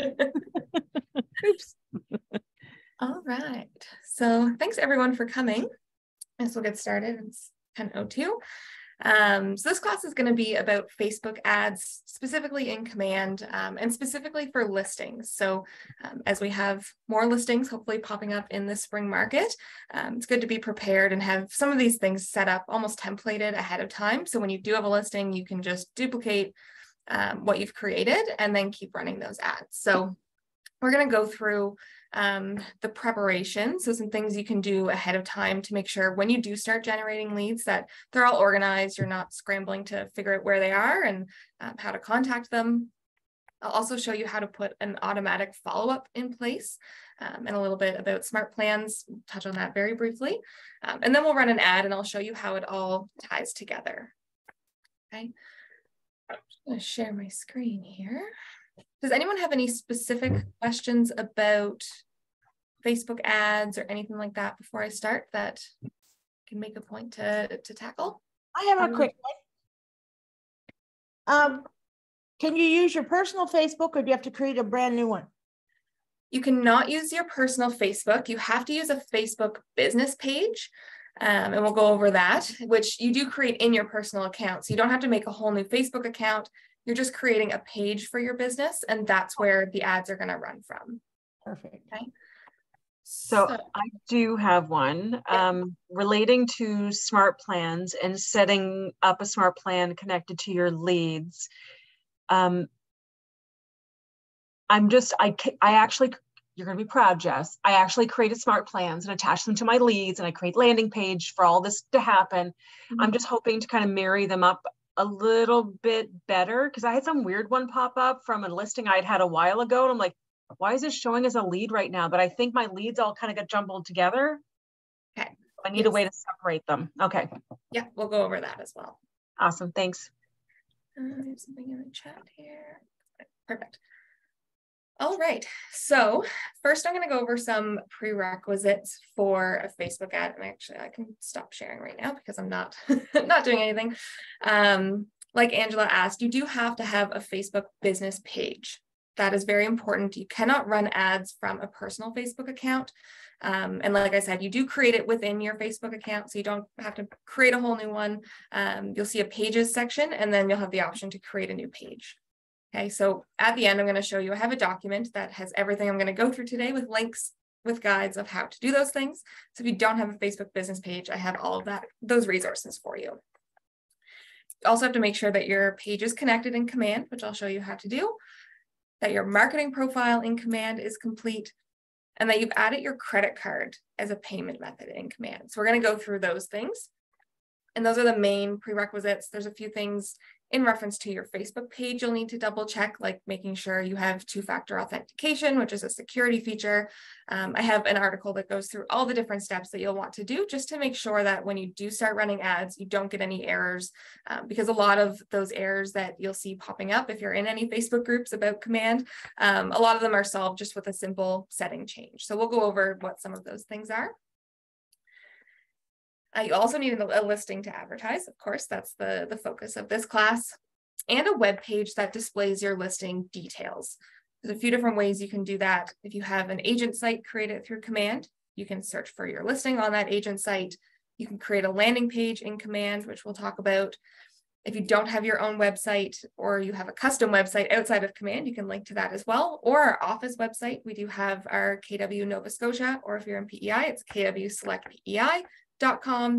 Oops. All right. So thanks everyone for coming. As we'll get started, it's 10:02. So this class is going to be about Facebook ads, specifically in Command, and specifically for listings. So as we have more listings hopefully popping up in the spring market, it's good to be prepared and have some of these things set up almost templated ahead of time. So when you do have a listing, you can just duplicate what you've created and then keep running those ads. So we're going to go through the preparation, so some things you can do ahead of time to make sure when you do start generating leads that they're all organized, you're not scrambling to figure out where they are and how to contact them. I'll also show you how to put an automatic follow-up in place and a little bit about smart plans, touch on that very briefly. And then we'll run an ad and I'll show you how it all ties together. Okay, I'm just going to share my screen here. Does anyone have any specific questions about Facebook ads or anything like that before I start that I can make a point to tackle? I have a quick one. Can you use your personal Facebook or do you have to create a brand new one? You cannot use your personal Facebook. You have to use a Facebook business page. And we'll go over that, which you do create in your personal account. So you don't have to make a whole new Facebook account. You're just creating a page for your business, and that's where the ads are going to run from. Perfect. Okay. So I do have one relating to smart plans and setting up a smart plan connected to your leads. I actually, you're going to be proud, Jess. I actually created smart plans and attached them to my leads, and I create landing page for all this to happen. Mm-hmm. I'm just hoping to kind of marry them up a little bit better because I had some weird one pop up from a listing I'd had a while ago. And I'm like, why is this showing as a lead right now? But I think my leads all kind of got jumbled together. Okay. I need a way to separate them. Okay. Yeah, we'll go over that as well. Awesome. Thanks. There's something in the chat here. Perfect. All right. So first I'm going to go over some prerequisites for a Facebook ad. And actually I can stop sharing right now because I'm not, not doing anything. Like Angela asked, you do have to have a Facebook business page. That is very important. You cannot run ads from a personal Facebook account. And like I said, you do create it within your Facebook account, so you don't have to create a whole new one. You'll see a pages section, and then you'll have the option to create a new page. Okay, so at the end, I'm going to show you, I have a document that has everything I'm going to go through today with links, with guides of how to do those things. So if you don't have a Facebook business page, I have all of that, those resources for you. You also have to make sure that your page is connected in Command, which I'll show you how to do, that your marketing profile in Command is complete, and that you've added your credit card as a payment method in Command. So we're going to go through those things. And those are the main prerequisites. There's a few things in reference to your Facebook page you'll need to double check, like making sure you have two-factor authentication, which is a security feature. I have an article that goes through all the different steps that you'll want to do just to make sure that when you do start running ads, you don't get any errors, because a lot of those errors that you'll see popping up if you're in any Facebook groups about Command, a lot of them are solved just with a simple setting change. So we'll go over what some of those things are. You also need a listing to advertise. Of course, that's the focus of this class, and a web page that displays your listing details. There's a few different ways you can do that. If you have an agent site created through Command, you can search for your listing on that agent site. You can create a landing page in Command, which we'll talk about. If you don't have your own website or you have a custom website outside of Command, you can link to that as well. Or our office website, we do have our KW Nova Scotia, or if you're in PEI, it's kwselectpei.com,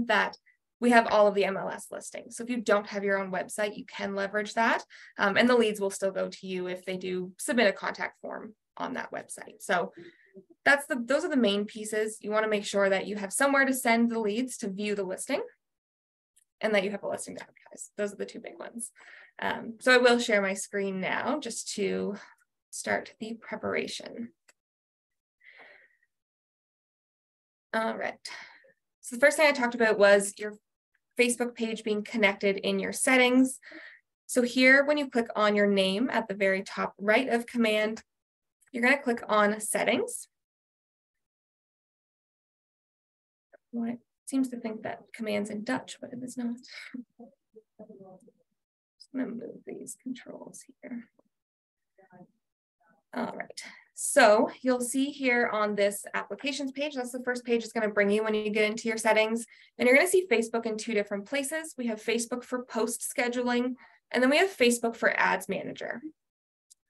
that we have all of the MLS listings. So if you don't have your own website, you can leverage that. And the leads will still go to you if they do submit a contact form on that website. So those are the main pieces. You want to make sure that you have somewhere to send the leads to view the listing, and that you have a listing to advertise. Those are the two big ones. So I will share my screen now just to start the preparation. All right. So the first thing I talked about was your Facebook page being connected in your settings. So here, when you click on your name at the very top right of Command, you're going to click on Settings. Well, it seems to think that Command's in Dutch, but it is not. Just going to move these controls here. All right, so you'll see here on this applications page, that's the first page it's going to bring you when you get into your settings. And you're going to see Facebook in two different places. We have Facebook for post scheduling, and then we have Facebook for ads manager.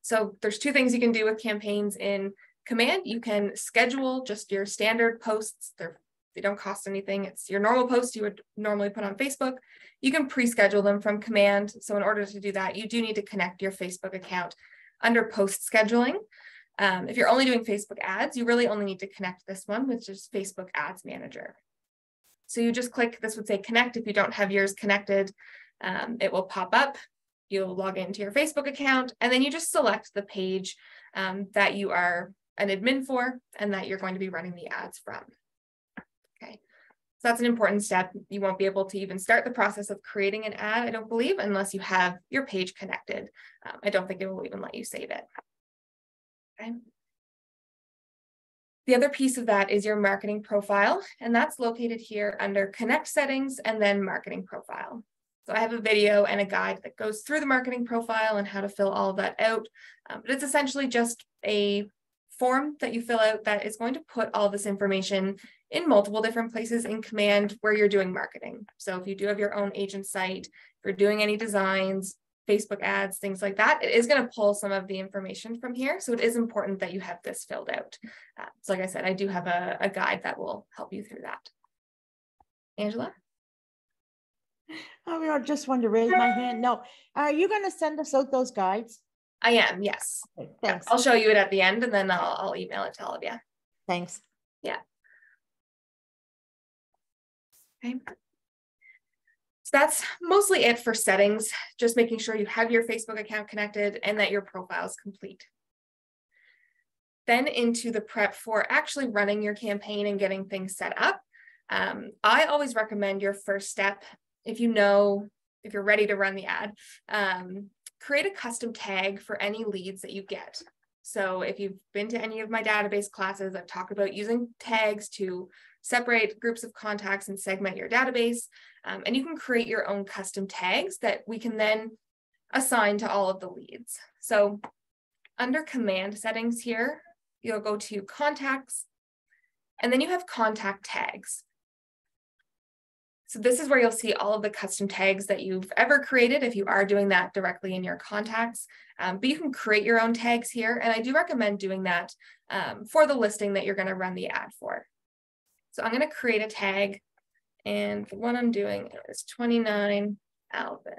So there's two things you can do with campaigns in Command. You can schedule just your standard posts. They don't cost anything. It's your normal posts you would normally put on Facebook. You can pre-schedule them from Command. So in order to do that, you do need to connect your Facebook account under post scheduling. If you're only doing Facebook ads, you really only need to connect this one, which is Facebook Ads Manager. So you just click, this would say connect. If you don't have yours connected, it will pop up. You'll log into your Facebook account, and then you just select the page that you are an admin for and that you're going to be running the ads from. Okay, so that's an important step. You won't be able to even start the process of creating an ad, I don't believe, unless you have your page connected. I don't think it will even let you save it. Okay. The other piece of that is your marketing profile, and that's located here under Connect Settings and then Marketing Profile. So I have a video and a guide that goes through the marketing profile and how to fill all of that out. But it's essentially just a form that you fill out that is going to put all this information in multiple different places in Command where you're doing marketing. So if you do have your own agent site, if you're doing any designs, Facebook ads, things like that, it is going to pull some of the information from here. So it is important that you have this filled out. So like I said, I do have a guide that will help you through that. Angela? I just wanted to raise my hand. No, are you going to send us out those guides? I am, yes. Okay, thanks. I'll show you it at the end, and then I'll email it to all of you. Thanks. Yeah. Okay. So that's mostly it for settings, just making sure you have your Facebook account connected and that your profile is complete. Then into the prep for actually running your campaign and getting things set up. I always recommend your first step, if you're ready to run the ad, create a custom tag for any leads that you get. So if you've been to any of my database classes, I've talked about using tags to separate groups of contacts and segment your database. And you can create your own custom tags that we can then assign to all of the leads. So under Command Settings here, you'll go to Contacts, and then you have Contact Tags. So this is where you'll see all of the custom tags that you've ever created if you are doing that directly in your contacts. But you can create your own tags here, and I do recommend doing that for the listing that you're going to run the ad for. So I'm going to create a tag, and the one I'm doing is 29 Alvin.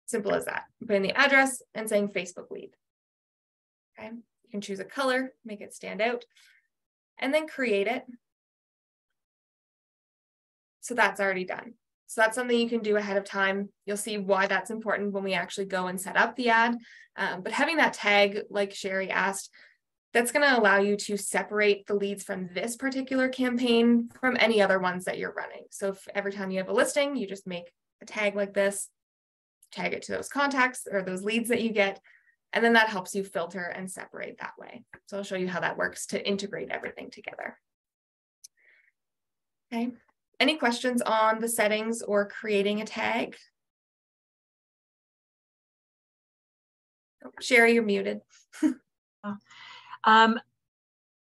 Simple as that. Put in the address and saying Facebook lead. Okay, you can choose a color, make it stand out, and then create it. So that's already done. So that's something you can do ahead of time. You'll see why that's important when we actually go and set up the ad. But having that tag, like Sherry asked, that's going to allow you to separate the leads from this particular campaign from any other ones that you're running. So if every time you have a listing, you just make a tag like this, tag it to those contacts or those leads that you get, and then that helps you filter and separate that way. So I'll show you how that works to integrate everything together. Okay. Any questions on the settings or creating a tag? Oh, Sherry, you're muted.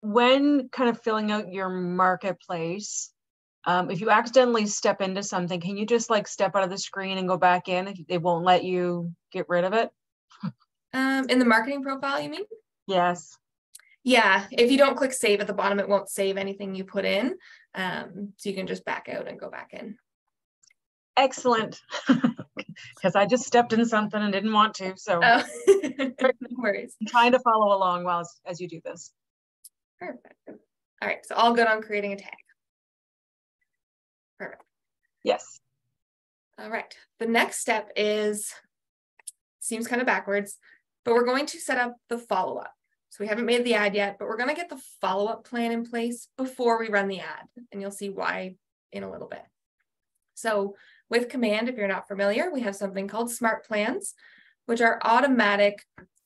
When kind of filling out your marketplace, if you accidentally step into something, can you just like step out of the screen and go back in? If they won't let you get rid of it? In the marketing profile, you mean? Yes. Yeah, if you don't click save at the bottom, it won't save anything you put in. So you can just back out and go back in. Excellent. Because I just stepped in something and didn't want to. So no worries. I'm trying to follow along while as you do this. Perfect. All right, so all good on creating a tag. Perfect. Yes. All right, the next step seems kind of backwards, but we're going to set up the follow-up. So we haven't made the ad yet, but we're going to get the follow-up plan in place before we run the ad, and you'll see why in a little bit. So with Command, if you're not familiar, we have something called Smart Plans, which are automatic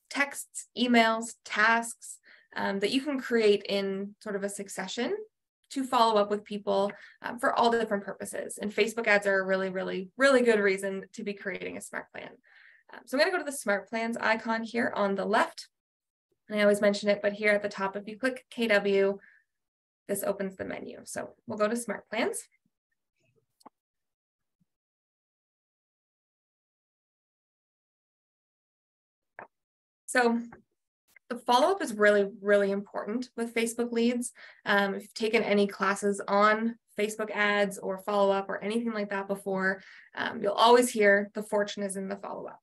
texts, emails, tasks that you can create in sort of a succession to follow up with people for all different purposes. And Facebook ads are a really, really, really good reason to be creating a smart plan. So I'm going to go to the smart plans icon here on the left. And I always mention it, but here at the top, if you click KW, this opens the menu. So we'll go to smart plans. So the follow-up is really, really important with Facebook leads. If you've taken any classes on Facebook ads or follow-up or anything like that before, you'll always hear the fortune is in the follow-up.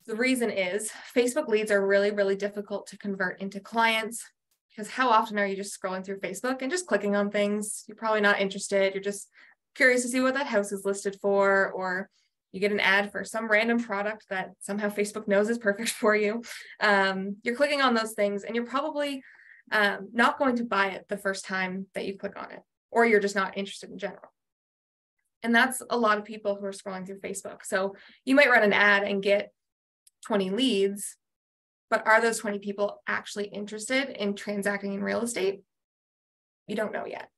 The reason is Facebook leads are really, really difficult to convert into clients, because how often are you just scrolling through Facebook and just clicking on things? You're probably not interested. You're just curious to see what that house is listed for, or you get an ad for some random product that somehow Facebook knows is perfect for you. You're clicking on those things and you're probably not going to buy it the first time that you click on it, or you're just not interested in general. And that's a lot of people who are scrolling through Facebook. So you might run an ad and get 20 leads, but are those 20 people actually interested in transacting in real estate? You don't know yet.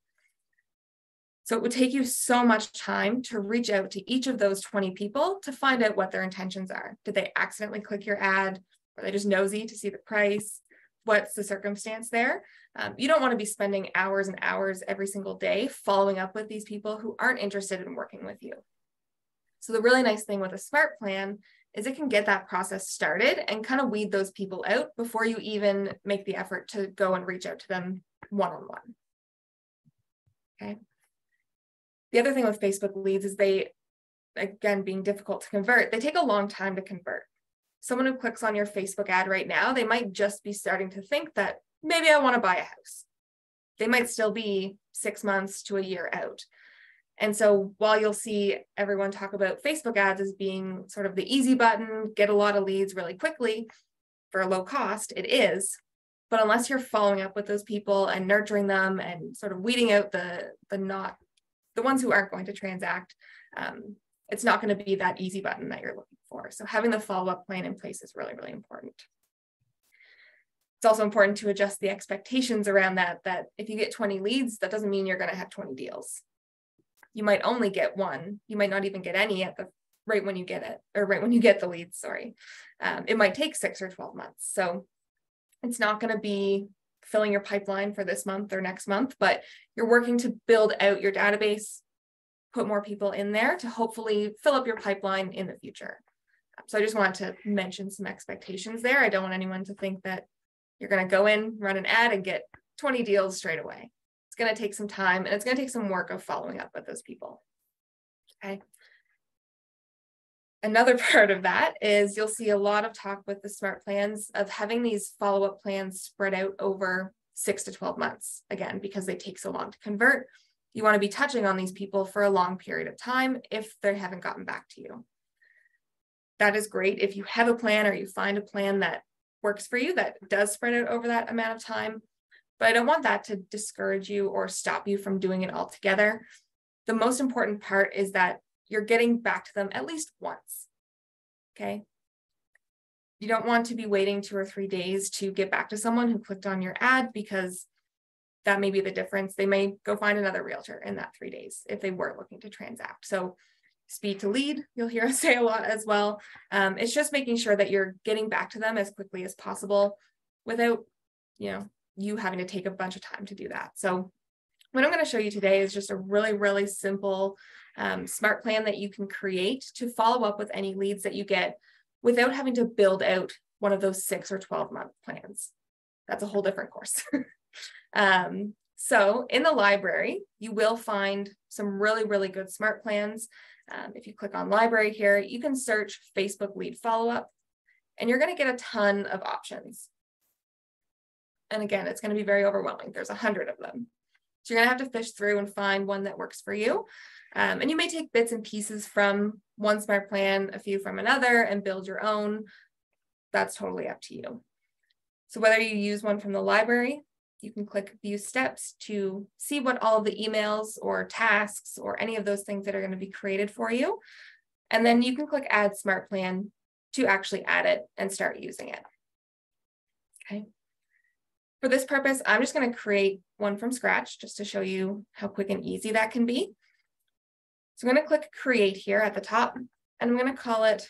So it would take you so much time to reach out to each of those 20 people to find out what their intentions are. Did they accidentally click your ad? Are they just nosy to see the price? What's the circumstance there? You don't want to be spending hours and hours every single day following up with these people who aren't interested in working with you. So the really nice thing with a smart plan is it can get that process started and kind of weed those people out before you even make the effort to go and reach out to them one-on-one. Okay. The other thing with Facebook leads is they, again, being difficult to convert, they take a long time to convert. Someone who clicks on your Facebook ad right now, they might just be starting to think that maybe I want to buy a house. They might still be 6 months to a year out. And so while you'll see everyone talk about Facebook ads as being sort of the easy button, get a lot of leads really quickly for a low cost, it is. But unless you're following up with those people and nurturing them and sort of weeding out the ones who aren't going to transact, it's not going to be that easy button that you're looking for. So having the follow-up plan in place is really, really important. It's also important to adjust the expectations around that if you get 20 leads, that doesn't mean you're going to have 20 deals. You might only get one. You might not even get any at the right when you get it, or right when you get the leads, sorry. It might take 6 or 12 months. So it's not going to be filling your pipeline for this month or next month, but you're working to build out your database, put more people in there to hopefully fill up your pipeline in the future. So I just wanted to mention some expectations there. I don't want anyone to think that you're going to go in, run an ad and get 20 deals straight away. It's going to take some time and it's going to take some work of following up with those people. Okay. Another part of that is you'll see a lot of talk with the smart plans of having these follow-up plans spread out over 6 to 12 months, again, because they take so long to convert. You want to be touching on these people for a long period of time if they haven't gotten back to you. That is great if you have a plan or you find a plan that works for you that does spread out over that amount of time, but I don't want that to discourage you or stop you from doing it altogether. The most important part is that you're getting back to them at least once, okay? You don't want to be waiting 2 or 3 days to get back to someone who clicked on your ad, because that may be the difference. They may go find another realtor in that 3 days if they were looking to transact. So speed to lead, you'll hear us say a lot as well. It's just making sure that you're getting back to them as quickly as possible without, you having to take a bunch of time to do that. So what I'm going to show you today is just a really, really simple smart plan that you can create to follow up with any leads that you get without having to build out one of those 6 or 12-month plans. That's a whole different course. So in the library, you will find some really, really good smart plans. If you click on library here, you can search Facebook lead follow-up, and you're going to get a ton of options. And again, it's going to be very overwhelming. There's 100 of them. So you're going to have to fish through and find one that works for you. And you may take bits and pieces from one smart plan, a few from another, and build your own. That's totally up to you. So whether you use one from the library, you can click view steps to see what all of the emails or tasks or any of those things that are going to be created for you. And then you can click add smart plan to actually add it and start using it. Okay. For this purpose, I'm just going to create one from scratch just to show you how quick and easy that can be. So I'm going to click create here at the top, and I'm going to call it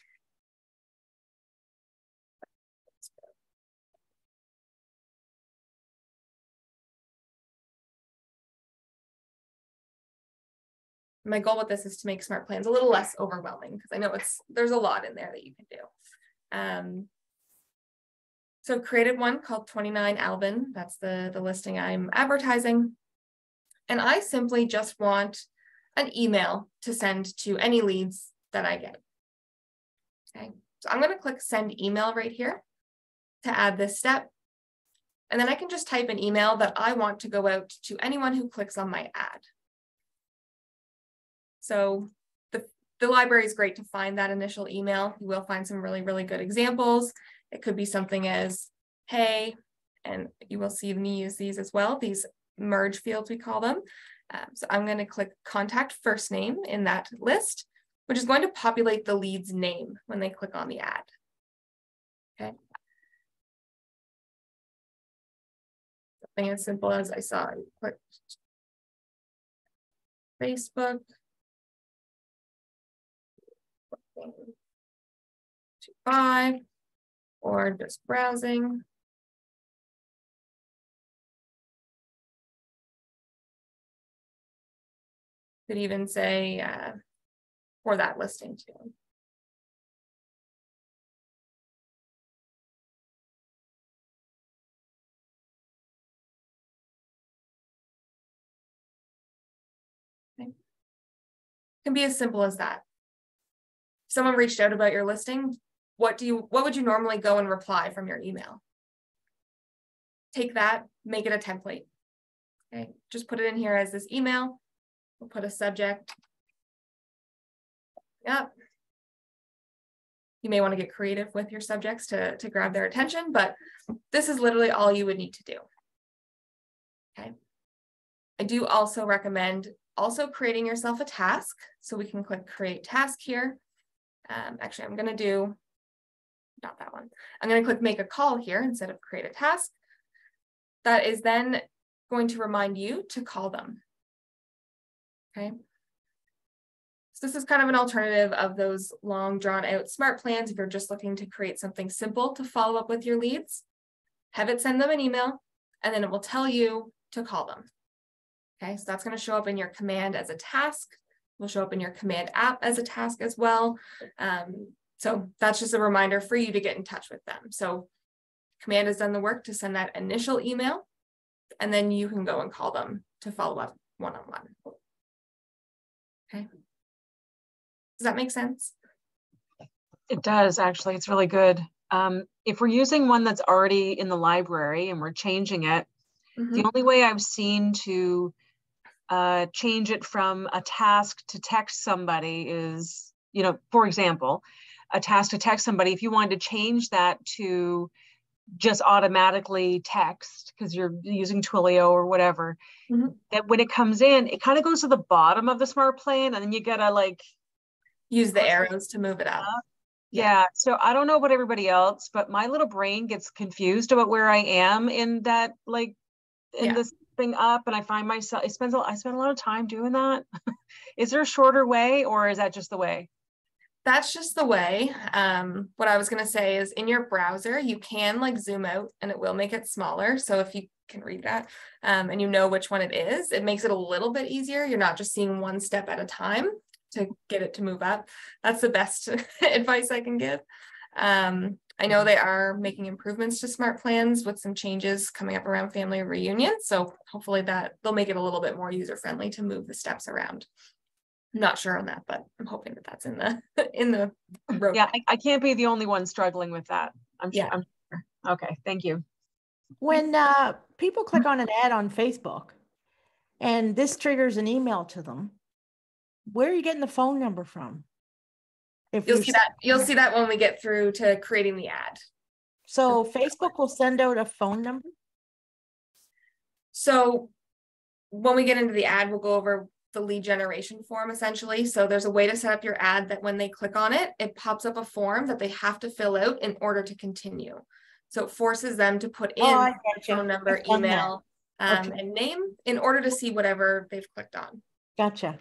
my goal with this is to make smart plans a little less overwhelming, because I know there's a lot in there that you can do. So I've created one called 29 Alvin. That's the listing I'm advertising. And I simply just want an email to send to any leads that I get. Okay, so I'm going to click send email right here to add this step. And then I can just type an email that I want to go out to anyone who clicks on my ad. So the library is great to find that initial email. You will find some really, really good examples. It could be something as, hey, and you will see me use these as well, these merge fields, we call them. So I'm going to click contact first name in that list, which is going to populate the lead's name when they click on the ad. Okay. Something as simple as I saw, click Facebook. To buy, or just browsing. Could even say for that listing too. Okay. Can be as simple as that. Someone reached out about your listing, what would you normally go and reply from your email? Take that, make it a template. Okay, just put it in here as this email. We'll put a subject. Yep. You may want to get creative with your subjects to grab their attention, but this is literally all you would need to do. Okay. I do also recommend also creating yourself a task. So we can click create task here. Actually, I'm going to do not that one. I'm going to click make a call here instead of create a task. That is then going to remind you to call them. Okay. So this is kind of an alternative of those long drawn out smart plans. If you're just looking to create something simple to follow up with your leads, have it send them an email, and then it will tell you to call them. Okay, so that's going to show up in your command as a task. Will show up in your command app as a task as well. So that's just a reminder for you to get in touch with them. So command has done the work to send that initial email, and then you can go and call them to follow up one-on-one. Okay. Does that make sense? It does, actually. It's really good. If we're using one that's already in the library and we're changing it, the only way I've seen to change it from a task to text somebody is, for example, a task to text somebody, if you wanted to change that to just automatically text because you're using Twilio or whatever, that when it comes in, it kind of goes to the bottom of the smart plan, and then you gotta use the arrows to move it up. Yeah. So I don't know about everybody else, but my little brain gets confused about where I am in that, this thing up, and I find myself, I spend a lot of time doing that. Is there a shorter way, or is that just the way? That's just the way. What I was going to say is in your browser, you can zoom out and it will make it smaller. So if you can read that and you know which one it is, it makes it a little bit easier. You're not just seeing one step at a time to get it to move up. That's the best advice I can give. I know they are making improvements to smart plans with some changes coming up around family reunion. So hopefully that they'll make it a little bit more user-friendly to move the steps around. I'm not sure on that, but I'm hoping that that's in the road. Yeah, I can't be the only one struggling with that. I'm sure. Okay, thank you. When people click on an ad on Facebook and this triggers an email to them, where are you getting the phone number from? You'll see that when we get through to creating the ad. So Facebook will send out a phone number? So when we get into the ad, we'll go over the lead generation form essentially. So there's a way to set up your ad that when they click on it, it pops up a form that they have to fill out in order to continue. So it forces them to put in I gotcha. phone number, I've done that. email, Okay. and name in order to see whatever they've clicked on. Gotcha.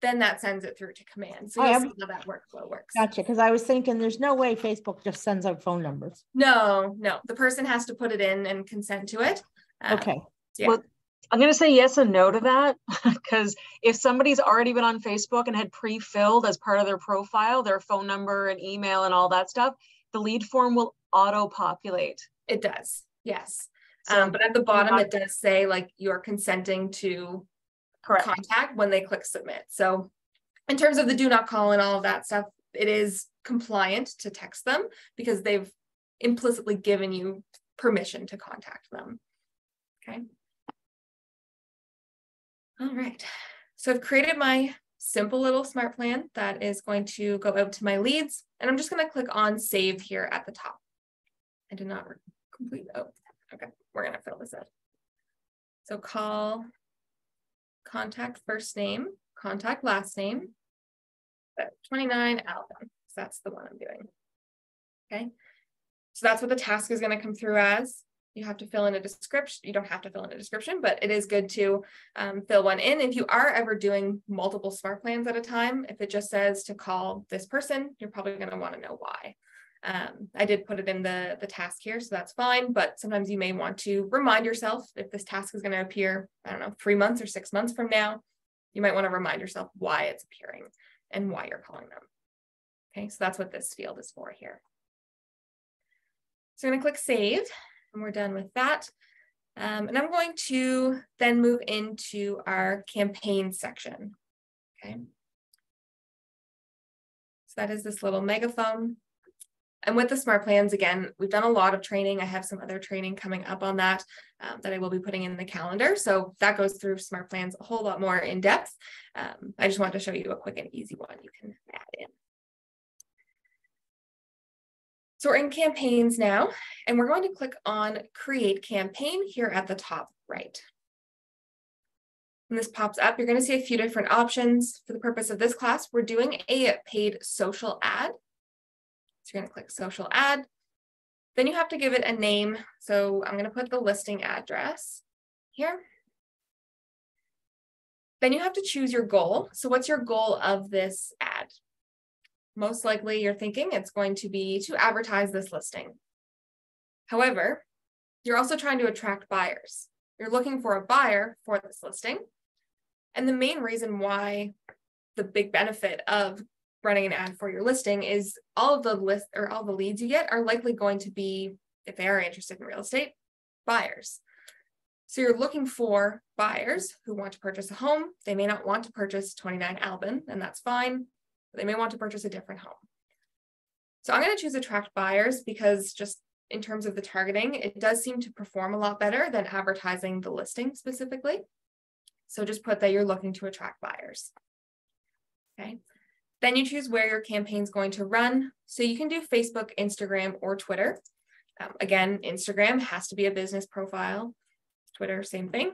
Then that sends it through to command. So I you'll am- see how that workflow works. Gotcha. Because I was thinking there's no way Facebook just sends out phone numbers. No, the person has to put it in and consent to it. Okay. Yeah. Well, I'm going to say yes and no to that, because if somebody's already been on Facebook and had pre-filled as part of their profile, their phone number and email and all that stuff, the lead form will auto-populate. It does, yes. So but at the bottom, it does say like you're consenting to correct. contact when they click submit. So in terms of the do not call and all of that stuff, it is compliant to text them because they've implicitly given you permission to contact them. Okay. All right. So I've created my simple little smart plan that is going to go out to my leads, and I'm just going to click on save here at the top. I did not complete. Oh, okay. We're going to fill this out. So call, contact first name, contact last name, 29 Alvin. So that's the one I'm doing. Okay. So that's what the task is going to come through as. You have to fill in a description. You don't have to fill in a description, but it is good to fill one in. If you are ever doing multiple smart plans at a time, if it just says to call this person, you're probably going to want to know why. I did put it in the task here, so that's fine. But sometimes you may want to remind yourself if this task is going to appear, I don't know, 3 months or 6 months from now, you might want to remind yourself why it's appearing and why you're calling them. Okay, so that's what this field is for here. So I'm going to click save. And we're done with that. And I'm going to then move into our campaign section. Okay. So that is this little megaphone. And with the smart plans, again, we've done a lot of training. I have some other training coming up on that that I will be putting in the calendar. So that goes through smart plans a whole lot more in depth. I just wanted to show you a quick and easy one you can add in. So we're in campaigns now, and we're going to click on create campaign here at the top right. When this pops up, you're going to see a few different options. For the purpose of this class, we're doing a paid social ad. So you're going to click social ad. Then you have to give it a name. So I'm going to put the listing address here. Then you have to choose your goal. So what's your goal of this ad? Most likely you're thinking it's going to be to advertise this listing. However, you're also trying to attract buyers. You're looking for a buyer for this listing. And the main reason why the big benefit of running an ad for your listing is all of the leads you get are likely going to be, if they are interested in real estate, buyers. So you're looking for buyers who want to purchase a home. They may not want to purchase 29 Albin, and that's fine. They may want to purchase a different home. So I'm going to choose attract buyers because just in terms of the targeting, it does seem to perform a lot better than advertising the listing specifically. So just put that you're looking to attract buyers. Okay. Then you choose where your campaign is going to run. So you can do Facebook, Instagram, or Twitter. Again, Instagram has to be a business profile. Twitter, same thing.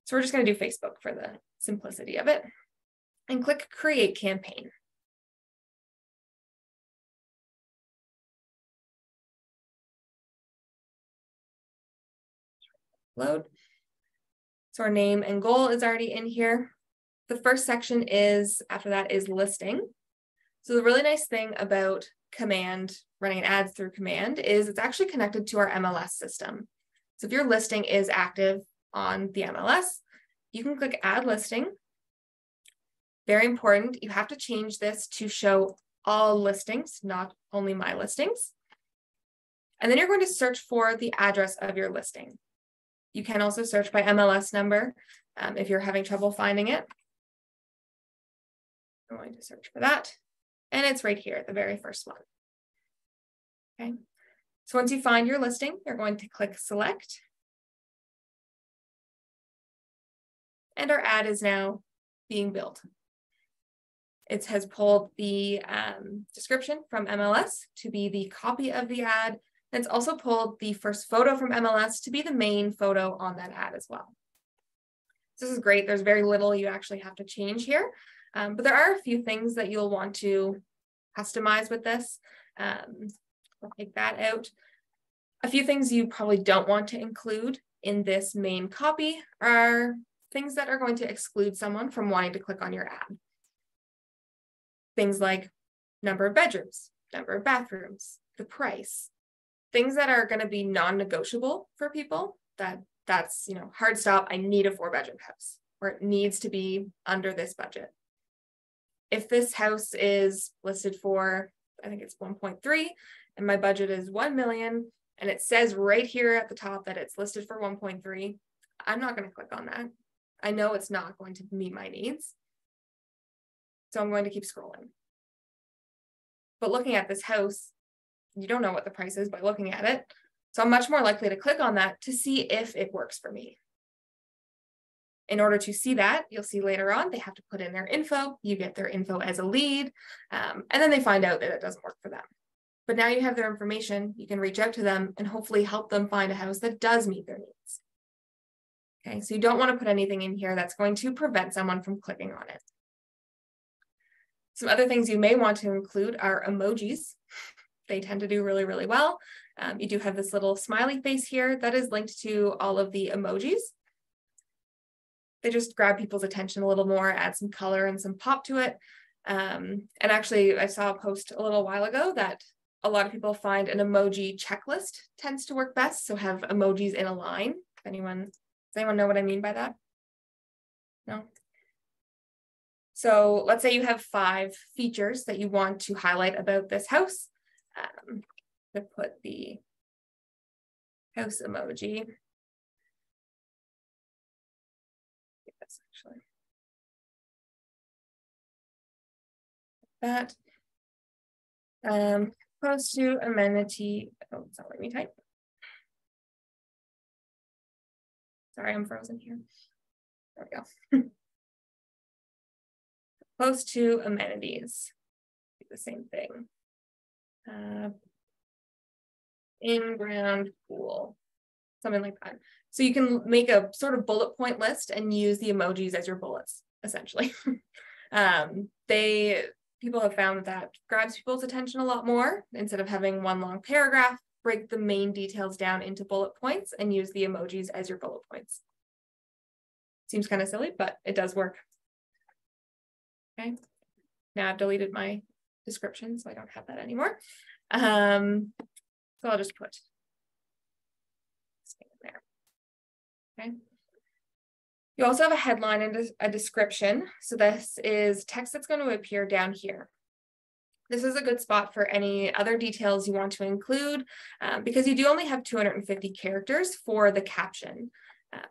So we're just going to do Facebook for the simplicity of it. And click create campaign. Load. So our name and goal is already in here. The first section is, after that, is listing. So the really nice thing about command, running ads through command, is it's actually connected to our MLS system. So if your listing is active on the MLS, you can click add listing. Very important, you have to change this to show all listings, not only my listings. And then you're going to search for the address of your listing. You can also search by MLS number if you're having trouble finding it. I'm going to search for that. And it's right here, the very first one. Okay. So once you find your listing, you're going to click select. And our ad is now being built. It has pulled the description from MLS to be the copy of the ad. And it's also pulled the first photo from MLS to be the main photo on that ad as well. So this is great. There's very little you actually have to change here. But there are a few things that you'll want to customize with this. I'll take that out. A few things you probably don't want to include in this main copy are things that are going to exclude someone from wanting to click on your ad. Things like number of bedrooms, number of bathrooms, the price, things that are going to be non-negotiable for people, that's, you know, hard stop, I need a 4-bedroom house, or it needs to be under this budget. If this house is listed for, I think it's 1.3, and my budget is 1 million, and it says right here at the top that it's listed for 1.3, I'm not going to click on that. I know it's not going to meet my needs. So I'm going to keep scrolling. But looking at this house, you don't know what the price is by looking at it. So I'm much more likely to click on that to see if it works for me. In order to see that, you'll see later on, they have to put in their info. You get their info as a lead, and then they find out that it doesn't work for them. But now you have their information, you can reach out to them and hopefully help them find a house that does meet their needs. Okay, so you don't want to put anything in here that's going to prevent someone from clicking on it. Some other things you may want to include are emojis. They tend to do really, really well. You do have this little smiley face here that is linked to all of the emojis. They just grab people's attention a little more, add some color and some pop to it. And actually, I saw a post a little while ago that a lot of people find an emoji checklist tends to work best. So have emojis in a line. Does anyone know what I mean by that? No? So let's say you have 5 features that you want to highlight about this house. To put the house emoji. Yes, actually. That. Close to amenity. Oh, it's not letting me type. Sorry, I'm frozen here. There we go. Close to amenities. Do the same thing. In-ground pool, something like that. So you can make a sort of bullet point list and use the emojis as your bullets, essentially. People have found that grabs people's attention a lot more. Instead of having one long paragraph, break the main details down into bullet points and use the emojis as your bullet points. Seems kind of silly, but it does work. Okay, now I've deleted my description, so I don't have that anymore. So I'll just put there. Okay. You also have a headline and a description. So this is text that's going to appear down here. This is a good spot for any other details you want to include because you do only have 250 characters for the caption.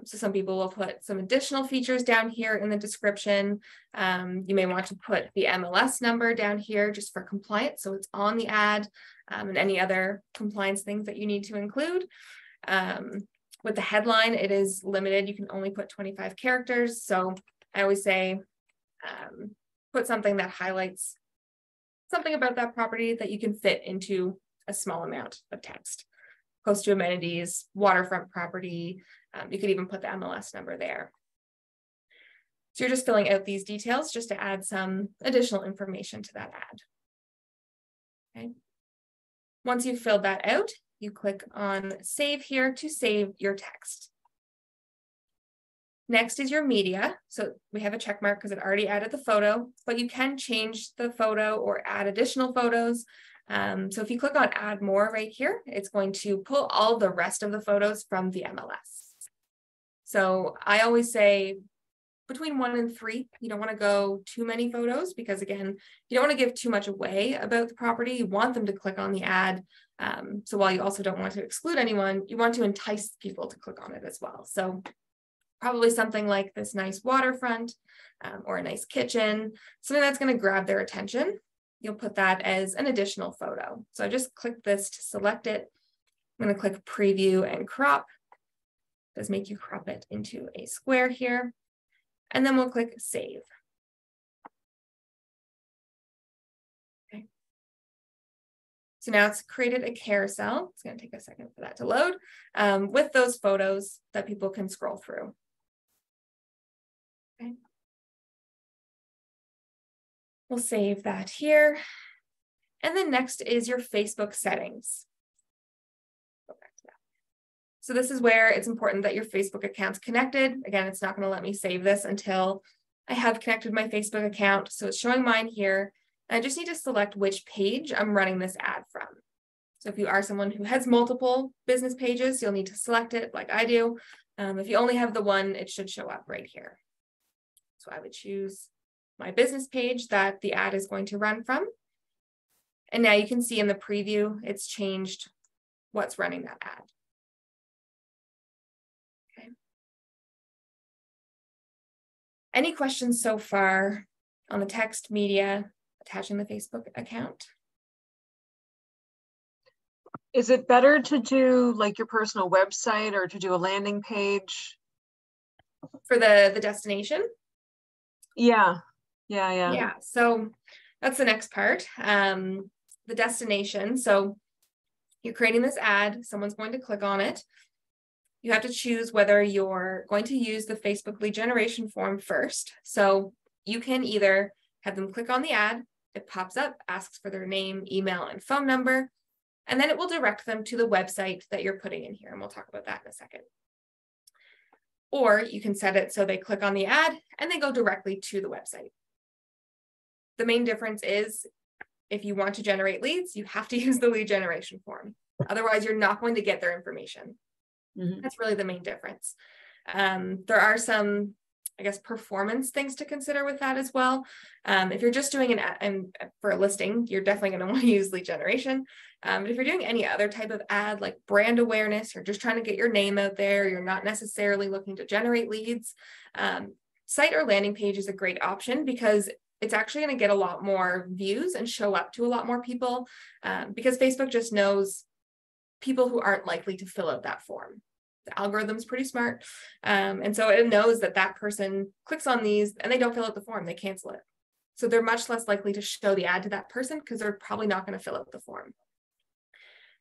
So some people will put some additional features down here in the description. You may want to put the MLS number down here just for compliance, so it's on the ad, and any other compliance things that you need to include. With the headline, it is limited. You can only put 25 characters. So I always say, put something that highlights something about that property that you can fit into a small amount of text. Close to amenities, waterfront property. You could even put the MLS number there. So you're just filling out these details just to add some additional information to that ad. Okay. Once you've filled that out, you click on Save here to save your text. Next is your media. So we have a check mark because it already added the photo, but you can change the photo or add additional photos. So if you click on Add More right here, it's going to pull all the rest of the photos from the MLS. So I always say between 1 and 3, you don't want to go too many photos because again, you don't want to give too much away about the property. You want them to click on the ad. So while you also don't want to exclude anyone, you want to entice people to click on it as well. So probably something like this nice waterfront or a nice kitchen, something that's going to grab their attention. You'll put that as an additional photo. So I just click this to select it. I'm going to click preview and crop. It does make you crop it into a square here. And then we'll click save. Okay. So now it's created a carousel. It's going to take a second for that to load with those photos that people can scroll through. Okay. We'll save that here. And then next is your Facebook settings. Go back to So this is where it's important that your Facebook account's connected. Again, it's not going to let me save this until I have connected my Facebook account. So it's showing mine here. And I just need to select which page I'm running this ad from. So if you are someone who has multiple business pages, you'll need to select it like I do. If you only have the one, it should show up right here. So I would choose my business page that the ad is going to run from. And now you can see in the preview, it's changed what's running that ad. Okay. Any questions so far on the text media attaching the Facebook account? Is it better to do like your personal website or to do a landing page? For the destination? Yeah. Yeah, so that's the next part. The destination. So you're creating this ad, someone's going to click on it. You have to choose whether you're going to use the Facebook lead generation form first. So you can either have them click on the ad, it pops up, asks for their name, email, and phone number, and then it will direct them to the website that you're putting in here. And we'll talk about that in a second. Or you can set it so they click on the ad and they go directly to the website. The main difference is if you want to generate leads, you have to use the lead generation form. Otherwise, you're not going to get their information. Mm-hmm. That's really the main difference. There are some, I guess, performance things to consider with that as well. If you're just doing an ad and for a listing, you're definitely going to want to use lead generation. But if you're doing any other type of ad like brand awareness, you're just trying to get your name out there, you're not necessarily looking to generate leads, site or landing page is a great option because it's actually going to get a lot more views and show up to a lot more people because Facebook just knows people who aren't likely to fill out that form. The algorithm's pretty smart. And so it knows that that person clicks on these and they don't fill out the form, they cancel it. So they're much less likely to show the ad to that person because they're probably not going to fill out the form.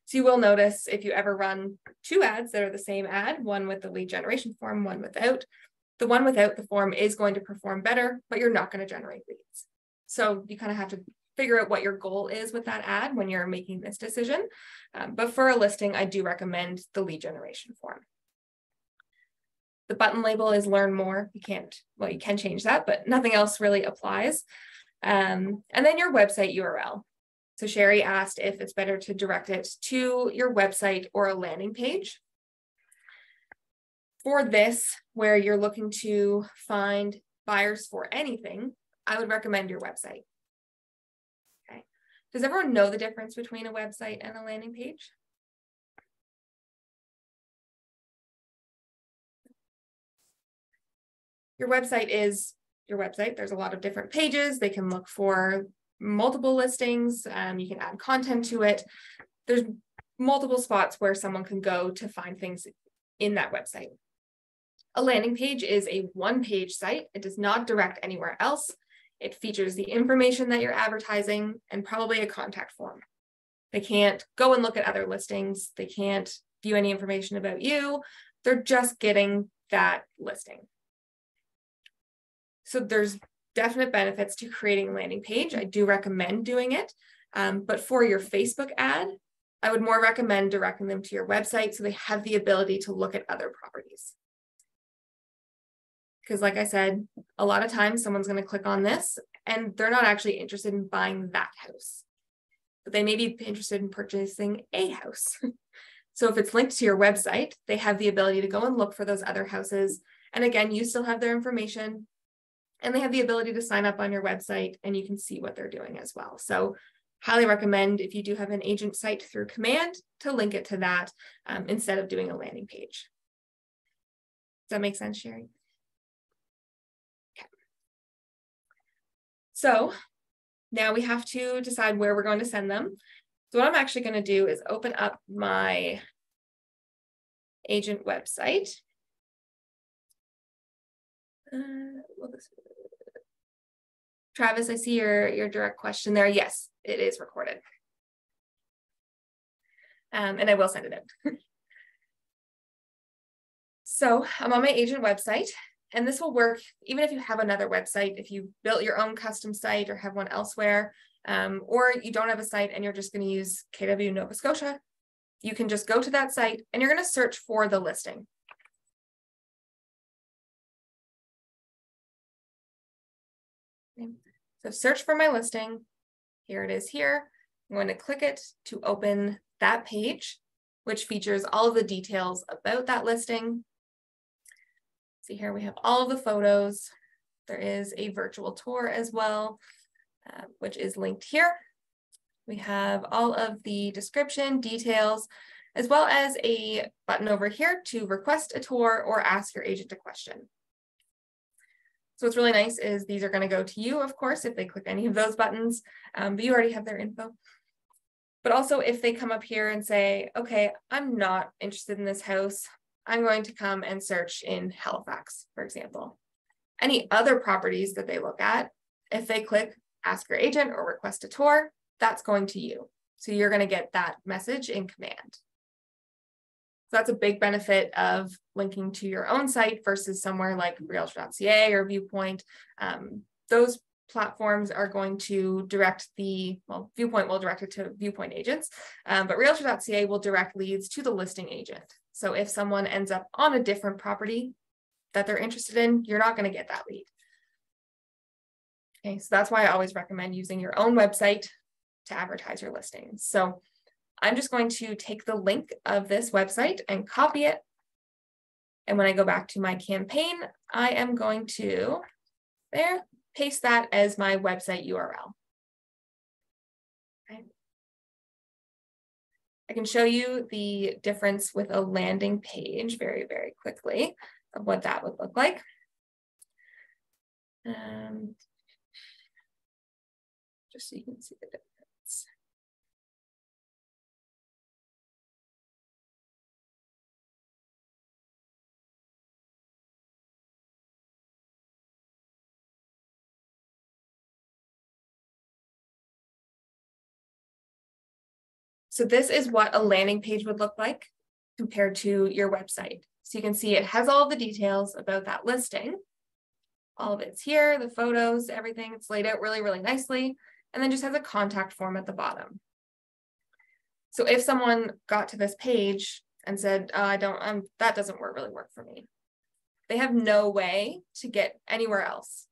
So you will notice if you ever run two ads that are the same ad, one with the lead generation form, one without, the one without the form is going to perform better, but you're not going to generate leads. So you kind of have to figure out what your goal is with that ad when you're making this decision. But for a listing, I do recommend the lead generation form. The button label is learn more. You can change that, but nothing else really applies. And then your website URL. So Sherry asked if it's better to direct it to your website or a landing page. For this, where you're looking to find buyers for anything, I would recommend your website. Okay. Does everyone know the difference between a website and a landing page? Your website is your website. There's a lot of different pages. They can look for multiple listings. You can add content to it. There's multiple spots where someone can go to find things in that website. A landing page is a one-page site. It does not direct anywhere else. It features the information that you're advertising and probably a contact form. They can't go and look at other listings. They can't view any information about you. They're just getting that listing. So there's definite benefits to creating a landing page. I do recommend doing it. But for your Facebook ad, I would more recommend directing them to your website so they have the ability to look at other properties. Because like I said, a lot of times someone's going to click on this and they're not actually interested in buying that house, but they may be interested in purchasing a house. So if it's linked to your website, they have the ability to go and look for those other houses. And again, you still have their information and they have the ability to sign up on your website and you can see what they're doing as well. So highly recommend if you do have an agent site through Command to link it to that instead of doing a landing page. Does that make sense, Sherry? So now we have to decide where we're going to send them. So what I'm actually going to do is open up my agent website. Travis, I see your direct question there. Yes, it is recorded. And I will send it out. So I'm on my agent website. And this will work even if you have another website, if you built your own custom site or have one elsewhere, or you don't have a site and you're just going to use KW Nova Scotia, you can just go to that site and you're going to search for the listing. Okay. So search for my listing. Here it is here. I'm going to click it to open that page, which features all of the details about that listing. See here, we have all of the photos. There is a virtual tour as well, which is linked here. We have all of the description details, as well as a button over here to request a tour or ask your agent a question. So what's really nice is these are going to go to you, of course, if they click any of those buttons, but you already have their info. But also if they come up here and say, okay, I'm not interested in this house, I'm going to come and search in Halifax, for example. Any other properties that they look at, if they click ask your agent or request a tour, that's going to you. So you're going to get that message in command. So that's a big benefit of linking to your own site versus somewhere like Realtor.ca or Viewpoint. Those platforms are going to direct well, Viewpoint will direct it to Viewpoint agents, but Realtor.ca will direct leads to the listing agent. So if someone ends up on a different property that they're interested in, you're not going to get that lead. Okay, so that's why I always recommend using your own website to advertise your listings. So I'm just going to take the link of this website and copy it. And when I go back to my campaign, I am going to paste that as my website URL. Okay. I can show you the difference with a landing page very, very quickly of what that would look like. Just so you can see the difference. So this is what a landing page would look like compared to your website. So you can see it has all the details about that listing. All of it's here, the photos, everything. It's laid out really, really nicely. And then just has a contact form at the bottom. So if someone got to this page and said, oh, that doesn't really work for me, they have no way to get anywhere else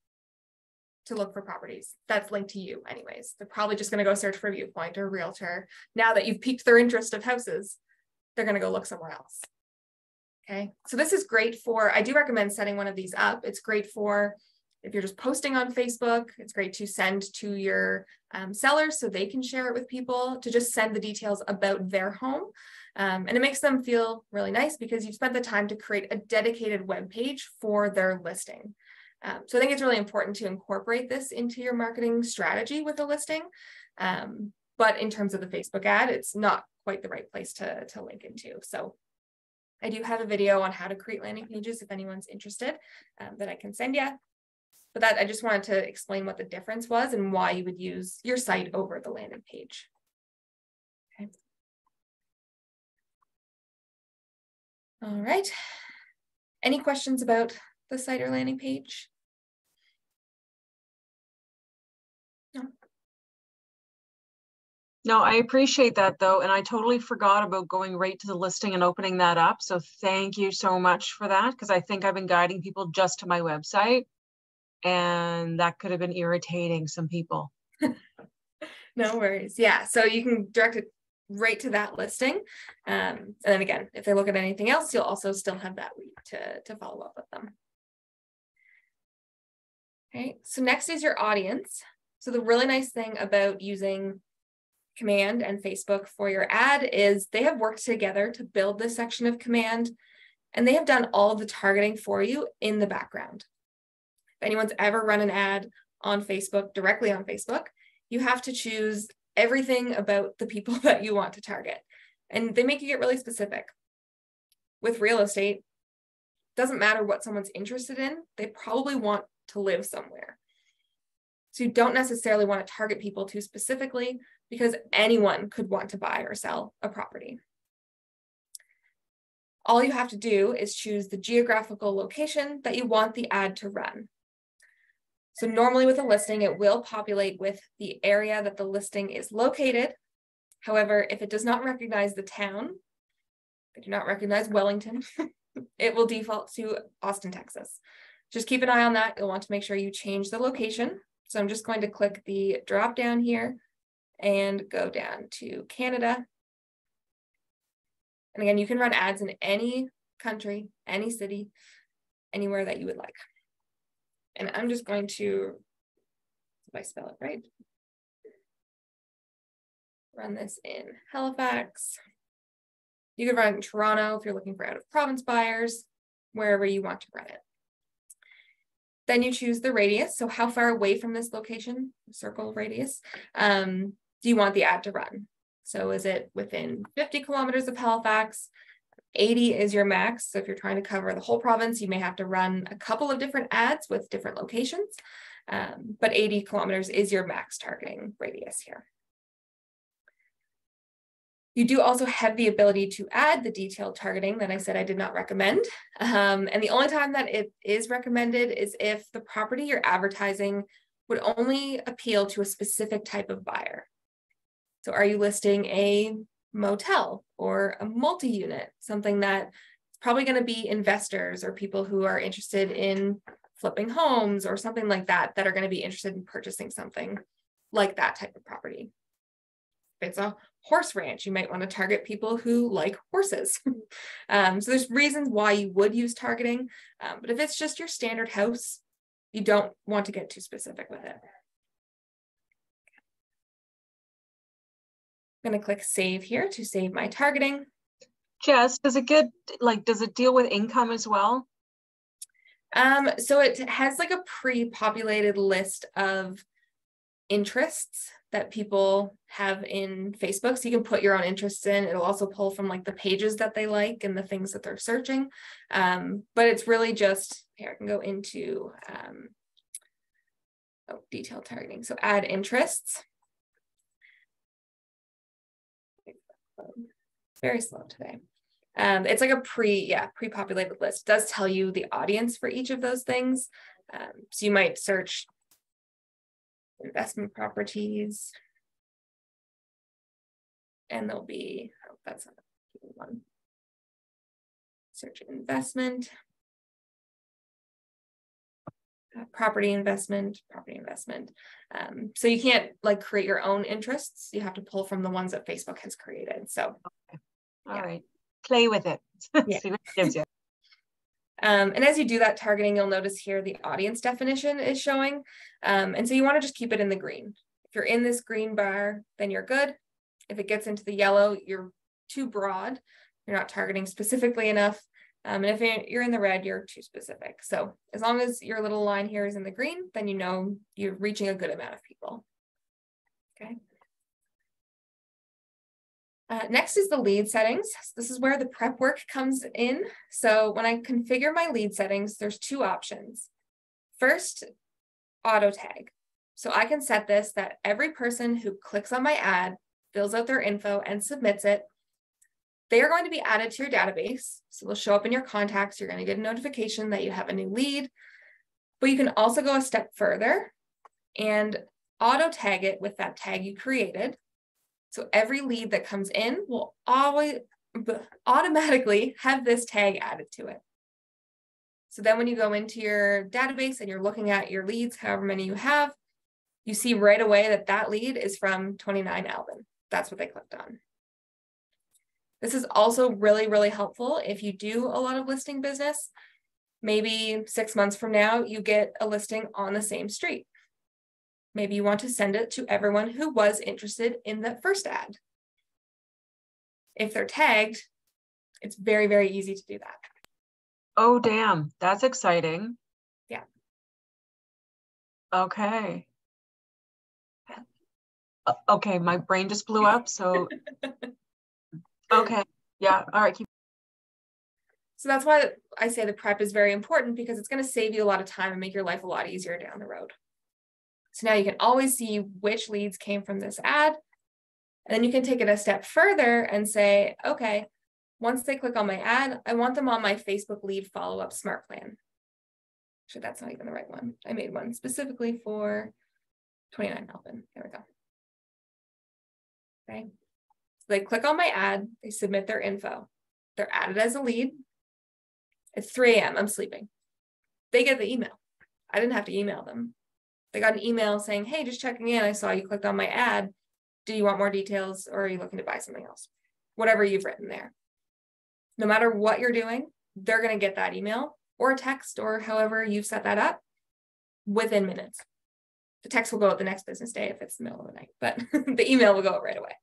to look for properties that's linked to you anyways. They're probably just going to go search for Viewpoint or Realtor. Now that you've piqued their interest of houses, they're going to go look somewhere else. Okay, so this is great for, I do recommend setting one of these up. It's great for if you're just posting on Facebook. It's great to send to your sellers so they can share it with people, to just send the details about their home. And it makes them feel really nice because you've spent the time to create a dedicated web page for their listing. So I think it's really important to incorporate this into your marketing strategy with a listing. But in terms of the Facebook ad, it's not quite the right place to link into. So I do have a video on how to create landing pages if anyone's interested that I can send you. But that I just wanted to explain what the difference was and why you would use your site over the landing page. Okay. All right. Any questions about the site or landing page? No. No, I appreciate that though. And I totally forgot about going right to the listing and opening that up. So thank you so much for that, because I think I've been guiding people just to my website. And that could have been irritating some people. No worries. Yeah, so you can direct it right to that listing. And then again, if they look at anything else, you'll also still have that lead to follow up with them. Okay, so next is your audience. So the really nice thing about using Command and Facebook for your ad is they have worked together to build this section of Command, and they have done all of the targeting for you in the background. If anyone's ever run an ad on Facebook, directly on Facebook, you have to choose everything about the people that you want to target. And they make you get really specific. With real estate, doesn't matter what someone's interested in, they probably want to live somewhere. So you don't necessarily want to target people too specifically because anyone could want to buy or sell a property. All you have to do is choose the geographical location that you want the ad to run. So normally with a listing, it will populate with the area that the listing is located. However, if it does not recognize the town, I do not recognize Wellington, it will default to Austin, Texas. Just keep an eye on that. You'll want to make sure you change the location. So I'm just going to click the drop down here and go down to Canada. And again, you can run ads in any country, any city, anywhere that you would like. And I'm just going to, if I spell it right, run this in Halifax. You could run it in Toronto if you're looking for out of province buyers, wherever you want to run it. Then you choose the radius. So how far away from this location, circle radius, do you want the ad to run? So is it within 50 kilometers of Halifax? 80 is your max. So if you're trying to cover the whole province, you may have to run a couple of different ads with different locations. But 80 kilometers is your max targeting radius here. You do also have the ability to add the detailed targeting that I said I did not recommend. And the only time that it is recommended is if the property you're advertising would only appeal to a specific type of buyer. So are you listing a motel or a multi-unit, something that it's probably going to be investors or people who are interested in flipping homes or something like that, that are going to be interested in purchasing something like that type of property. If it's a horse ranch, you might want to target people who like horses. So there's reasons why you would use targeting, but if it's just your standard house, you don't want to get too specific with it. I'm going to click save here to save my targeting. Jess, does it does it deal with income as well? So it has like a pre-populated list of interests that people have in Facebook. So you can put your own interests in. It'll also pull from like the pages that they like and the things that they're searching. But it's really just, here I can go into detailed targeting. So add interests. Very slow today. It's like a pre-populated list. It does tell you the audience for each of those things. So you might search investment properties, and there'll be, that's not one. Search investment, property investment. So you can't like create your own interests. You have to pull from the ones that Facebook has created. So, okay. All right, play with it. Yeah. See what it gives you. And as you do that targeting, you'll notice here the audience definition is showing. And so you want to just keep it in the green. If you're in this green bar, then you're good. If it gets into the yellow, you're too broad. You're not targeting specifically enough. And if you're in the red, you're too specific. So as long as your little line here is in the green, then you know you're reaching a good amount of people. Okay. Next is the lead settings. This is where the prep work comes in. So when I configure my lead settings, there's two options. First, auto tag. So I can set this that every person who clicks on my ad, fills out their info and submits it, they are going to be added to your database. So they'll show up in your contacts. You're going to get a notification that you have a new lead, but you can also go a step further and auto tag it with that tag you created. So every lead that comes in will always automatically have this tag added to it. So then when you go into your database and you're looking at your leads, however many you have, you see right away that that lead is from 29 Alvin. That's what they clicked on. This is also really, really helpful if you do a lot of listing business. Maybe 6 months from now, you get a listing on the same street. Maybe you want to send it to everyone who was interested in the first ad. If they're tagged, it's very, very easy to do that. Oh, damn. That's exciting. Yeah. Okay. Okay, my brain just blew up. So, okay. Yeah. All right. So that's why I say the prep is very important, because it's going to save you a lot of time and make your life a lot easier down the road. So now you can always see which leads came from this ad. And then you can take it a step further and say, okay, once they click on my ad, I want them on my Facebook lead follow-up smart plan. Actually, that's not even the right one. I made one specifically for 29 Alvin. There we go. Okay. they click on my ad, they submit their info, they're added as a lead. It's 3 a.m. I'm sleeping. They get the email. I didn't have to email them. They got an email saying, hey, just checking in. I saw you clicked on my ad. Do you want more details, or are you looking to buy something else? Whatever you've written there. No matter what you're doing, they're going to get that email or a text or however you've set that up within minutes. The text will go out the next business day if it's the middle of the night, but the email will go out right away.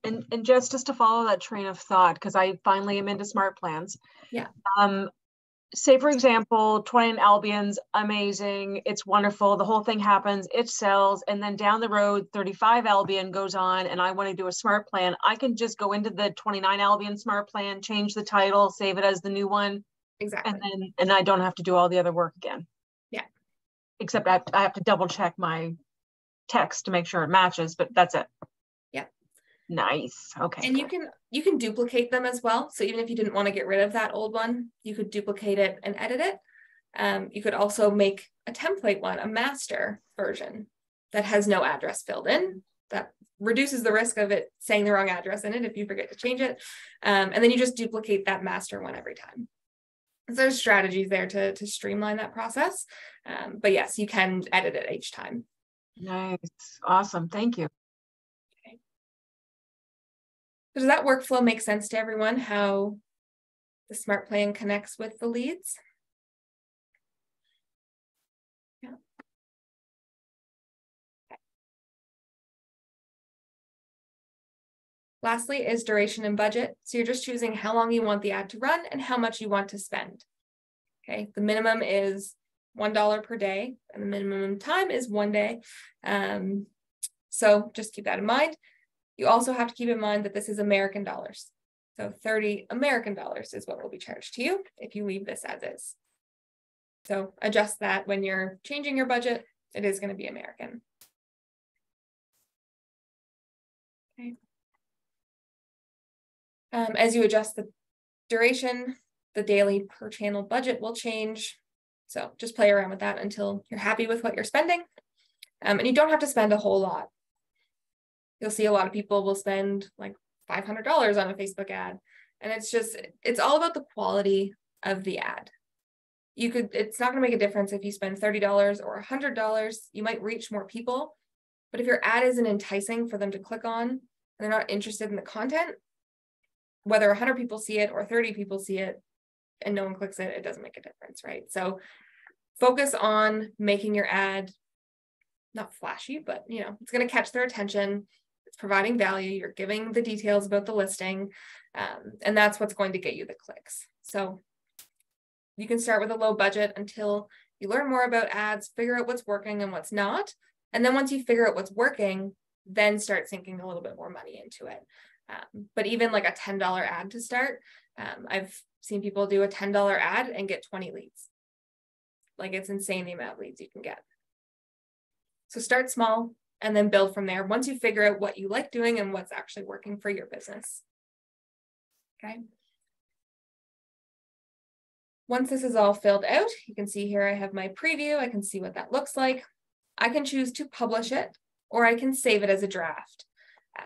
And just to follow that train of thought, because I finally am into smart plans. Yeah. Say for example, 29 Albion's amazing. It's wonderful. The whole thing happens, it sells. And then down the road, 35 Albion goes on and I want to do a smart plan. I can just go into the 29 Albion smart plan, change the title, save it as the new one. Exactly. And I don't have to do all the other work again. Yeah. Except I have to double check my text to make sure it matches, but that's it. Yeah. Nice. Okay. And you can duplicate them as well. So even if you didn't want to get rid of that old one, you could duplicate it and edit it. You could also make a template one, a master version that has no address filled in. That reduces the risk of it saying the wrong address in it if you forget to change it. And then you just duplicate that master one every time. So there's strategies there to streamline that process. But yes, you can edit it each time. Nice. Awesome. Thank you. Does that workflow make sense to everyone, how the smart plan connects with the leads? Yeah. Okay. Lastly is duration and budget. So you're just choosing how long you want the ad to run and how much you want to spend. Okay, the minimum is $1 per day and the minimum time is 1 day. So just keep that in mind. You also have to keep in mind that this is American dollars. So 30 American dollars is what will be charged to you if you leave this as is. So adjust that when you're changing your budget. It is going to be American. Okay. As you adjust the duration, the daily per channel budget will change. So just play around with that until you're happy with what you're spending. And you don't have to spend a whole lot. You'll see a lot of people will spend like $500 on a Facebook ad. And it's all about the quality of the ad. It's not going to make a difference if you spend $30 or $100. You might reach more people, but if your ad isn't enticing for them to click on and they're not interested in the content, whether 100 people see it or 30 people see it and no one clicks it, it doesn't make a difference, right? So focus on making your ad not flashy, but it's going to catch their attention. It's providing value. You're giving the details about the listing, and that's what's going to get you the clicks. So you can start with a low budget until you learn more about ads, figure out what's working and what's not. And then once you figure out what's working, then start sinking a little bit more money into it. But even like a $10 ad to start, I've seen people do a $10 ad and get 20 leads. Like, it's insane the amount of leads you can get. So start small and then build from there once you figure out what you like doing and what's actually working for your business. Okay. Once this is all filled out, you can see here I have my preview. I can see what that looks like. I can choose to publish it or I can save it as a draft.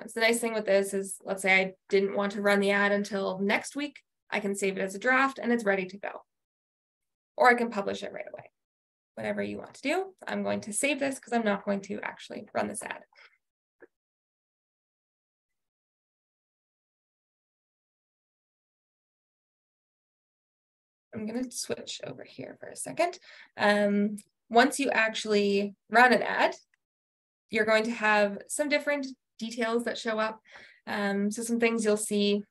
So the nice thing with this is, let's say I didn't want to run the ad until next week. I can save it as a draft and it's ready to go. Or I can publish it right away. Whatever you want to do. I'm going to save this because I'm not going to actually run this ad. I'm going to switch over here for a second. Once you actually run an ad, you're going to have some different details that show up. So some things you'll see,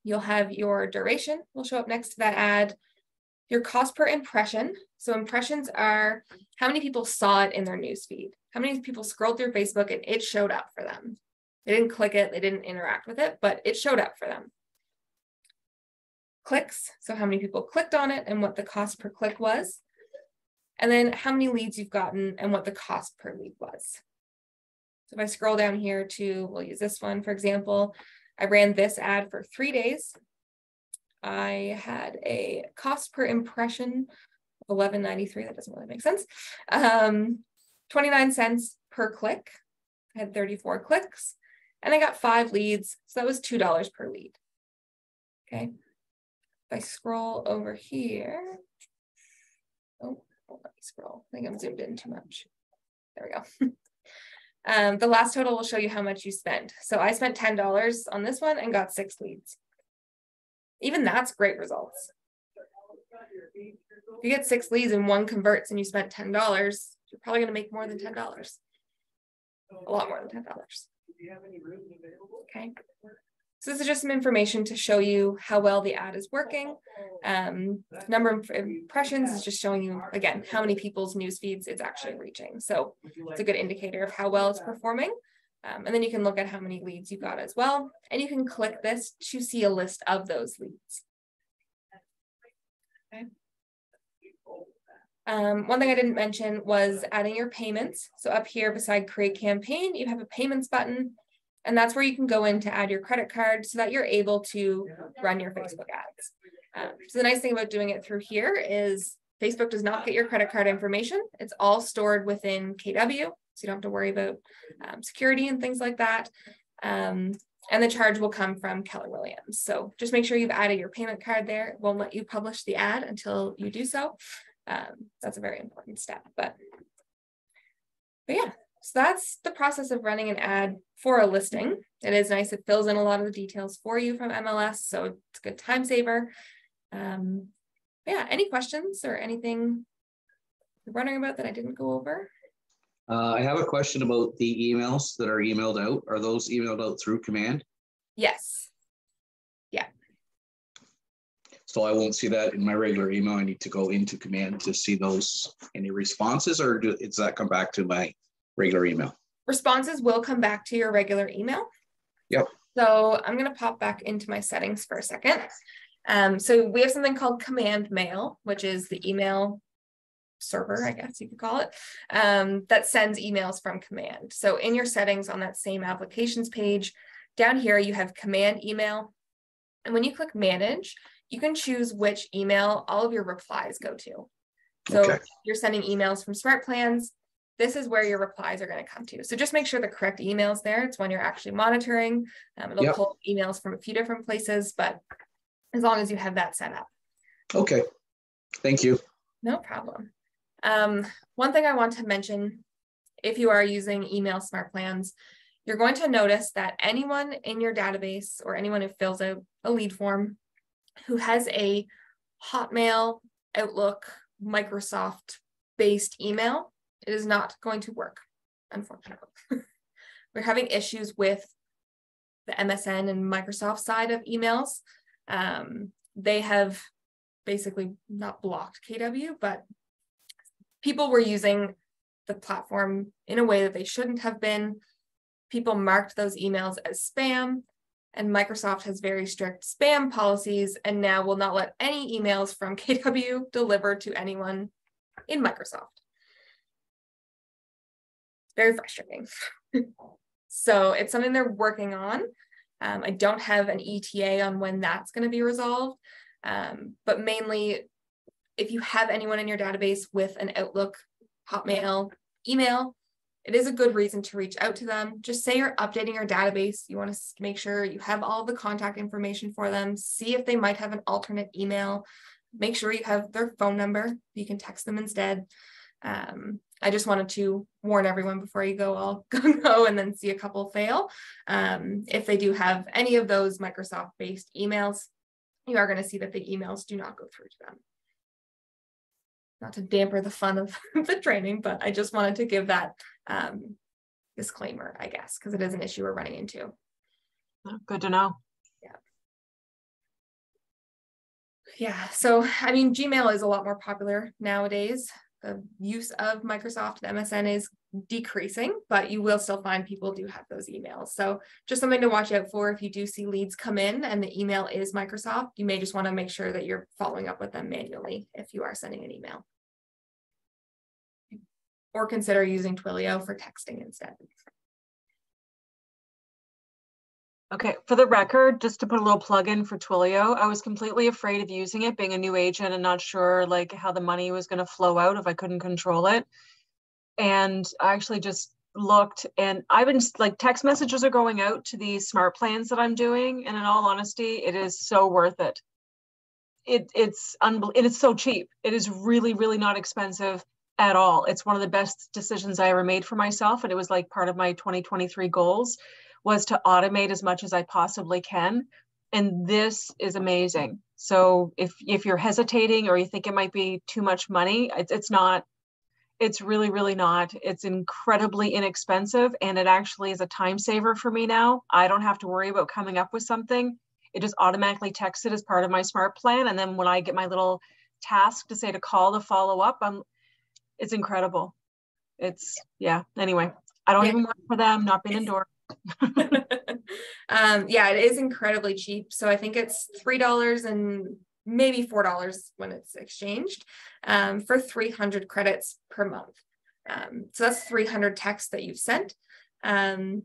you'll have your duration will show up next to that ad. Your cost per impression. So impressions are how many people saw it in their newsfeed. How many people scrolled through Facebook and it showed up for them. They didn't click it, they didn't interact with it, but it showed up for them. Clicks, so how many people clicked on it and what the cost per click was. And then how many leads you've gotten and what the cost per lead was. So if I scroll down here to, we'll use this one, for example, I ran this ad for 3 days. I had a cost per impression of $11.93. That doesn't really make sense. 29 cents per click. I had 34 clicks. and I got 5 leads. So that was $2 per lead. Okay. If I scroll over here, oh, let me scroll. I think I'm zoomed in too much. There we go. The last total will show you how much you spent. So I spent $10 on this one and got 6 leads. Even that's great results. If you get 6 leads and 1 converts and you spent $10, you're probably going to make more than $10. A lot more than $10. Okay. So this is just some information to show you how well the ad is working. Number of impressions is just showing you, again, how many people's news feeds it's actually reaching. So it's a good indicator of how well it's performing. And then you can look at how many leads you got as well. And you can click this to see a list of those leads. Okay. One thing I didn't mention was adding your payments. So up here beside create campaign, you have a payments button, and that's where you can go in to add your credit card so that you're able to run your Facebook ads. So the nice thing about doing it through here is Facebook does not get your credit card information. It's all stored within KW, so you don't have to worry about security and things like that. And the charge will come from Keller Williams. So just make sure you've added your payment card there. It won't let you publish the ad until you do so. That's a very important step, but yeah, so that's the process of running an ad for a listing. It is nice. It fills in a lot of the details for you from MLS. So it's a good time saver. Yeah, any questions or anything you're wondering about that I didn't go over? I have a question about the emails that are emailed out. Are those emailed out through Command? Yes. Yeah. So I won't see that in my regular email. I need to go into Command to see those, any responses, or does that come back to my regular email? Responses will come back to your regular email. Yep. So I'm going to pop back into my settings for a second. So we have something called Command Mail, which is the email server, I guess you could call it, that sends emails from Command. So in your settings on that same applications page, down here you have Command Email. And when you click Manage, you can choose which email all of your replies go to. So okay. If you're sending emails from Smart Plans, this is where your replies are going to come to. So just make sure the correct email's there. It's when you're actually monitoring. It'll yep. pull emails from a few different places, but as long as you have that set up. Okay, thank you. No problem. One thing I want to mention, if you are using email Smart Plans, you're going to notice that anyone in your database or anyone who fills out a lead form who has a Hotmail, Outlook, Microsoft-based email, it is not going to work, unfortunately. We're having issues with the MSN and Microsoft side of emails. They have basically not blocked KW, but people were using the platform in a way that they shouldn't have been. People marked those emails as spam, and Microsoft has very strict spam policies and now will not let any emails from KW deliver to anyone in Microsoft. Very frustrating. So it's something they're working on. I don't have an ETA on when that's going to be resolved, but mainly if you have anyone in your database with an Outlook, Hotmail, email, it is a good reason to reach out to them. Just say you're updating your database. You want to make sure you have all the contact information for them. See if they might have an alternate email. Make sure you have their phone number. You can text them instead. I just wanted to warn everyone before you go all go and then see a couple fail. If they do have any of those Microsoft-based emails, you are going to see that the emails do not go through to them. Not to damper the fun of the training, but I just wanted to give that disclaimer, I guess, because it is an issue we're running into. Good to know. Yeah, so I mean, Gmail is a lot more popular nowadays. The use of Microsoft and MSN is decreasing, but you will still find people do have those emails. So just something to watch out for if you do see leads come in and the email is Microsoft, you may just want to make sure that you're following up with them manually if you are sending an email. Or consider using Twilio for texting instead. Okay, for the record, just to put a little plug in for Twilio, I was completely afraid of using it, being a new agent and not sure like how the money was going to flow out if I couldn't control it. And I actually just looked, and I've been like, text messages are going out to these smart plans that I'm doing. And in all honesty, it is so worth it. It's unbelievable. It's so cheap. It is really, really not expensive at all. It's one of the best decisions I ever made for myself. And it was like part of my 2023 goals was to automate as much as I possibly can. And this is amazing. So if you're hesitating or you think it might be too much money, it's not. It's really, really not. It's incredibly inexpensive, and it actually is a time saver for me now. I don't have to worry about coming up with something. It just automatically texts it as part of my smart plan. And then when I get my little task to say to call to follow up, it's incredible. It's, yeah, anyway, I don't even work for them, not being endorsed. Yeah, it is incredibly cheap. So I think it's $3 and maybe $4 when it's exchanged, for 300 credits per month. So that's 300 texts that you've sent. And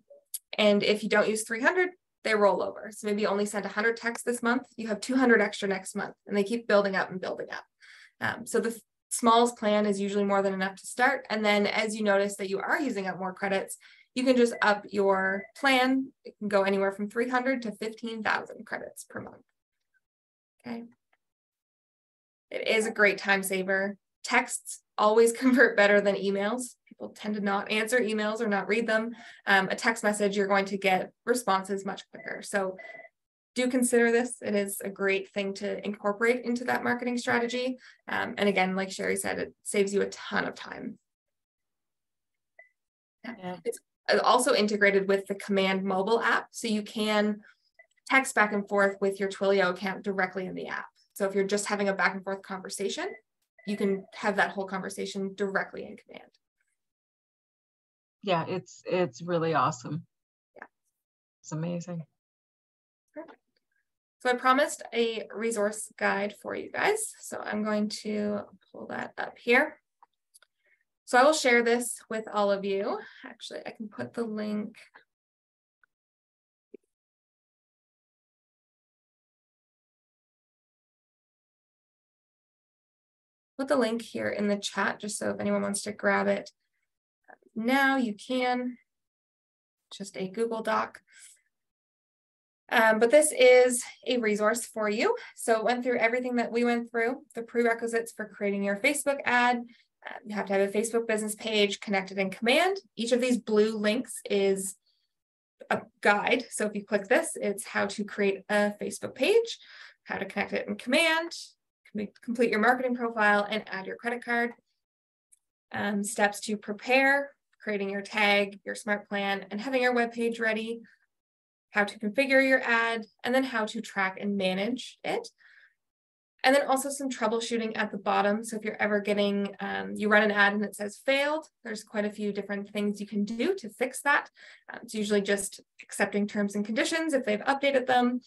if you don't use 300, they roll over. So maybe you only sent 100 texts this month, you have 200 extra next month, and they keep building up and building up. So the smallest plan is usually more than enough to start. And then as you notice that you are using up more credits, you can just up your plan. It can go anywhere from 300 to 15,000 credits per month. Okay. It is a great time saver. Texts always convert better than emails. People tend to not answer emails or not read them. A text message, you're going to get responses much quicker. So do consider this. It is a great thing to incorporate into that marketing strategy. And again, like Sherry said, it saves you a ton of time. Yeah. It's also integrated with the Command mobile app. So you can text back and forth with your Twilio account directly in the app. So if you're just having a back and forth conversation, you can have that whole conversation directly in Command. Yeah, it's really awesome. Yeah. It's amazing. Perfect. So I promised a resource guide for you guys. So I'm going to pull that up here. So I will share this with all of you. Actually, I can put the link. Put the link here in the chat, just so if anyone wants to grab it now, you can. Just a Google Doc. But this is a resource for you. So it went through everything that we went through, the prerequisites for creating your Facebook ad. You have to have a Facebook business page connected in Command. Each of these blue links is a guide. So if you click this, it's how to create a Facebook page, how to connect it in Command, complete your marketing profile, and add your credit card. Steps to prepare, creating your tag, your smart plan, and having your web page ready, how to configure your ad, and then how to track and manage it. And then also some troubleshooting at the bottom. So if you're ever getting, you run an ad and it says failed, there's quite a few different things you can do to fix that. It's usually just accepting terms and conditions if they've updated them.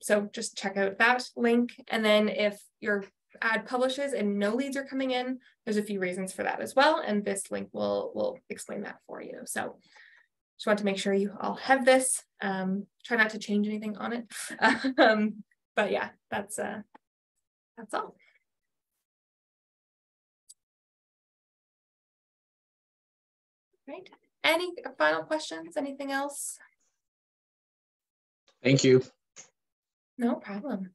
So just check out that link. And then if your ad publishes and no leads are coming in, there's a few reasons for that as well. And this link will explain that for you. So just want to make sure you all have this. Try not to change anything on it. But yeah, that's all. Right. Any final questions? Anything else? Thank you. No problem.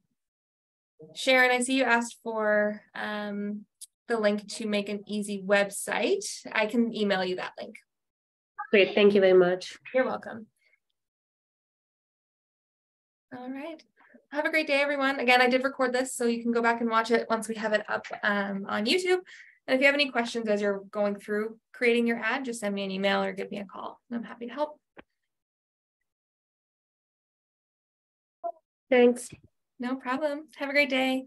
Sharon, I see you asked for the link to make an easy website. I can email you that link. Great, thank you very much. You're welcome. All right. Have a great day, everyone. Again, I did record this, so you can go back and watch it once we have it up on YouTube. And if you have any questions as you're going through creating your ad, just send me an email or give me a call. I'm happy to help. Thanks. No problem. Have a great day.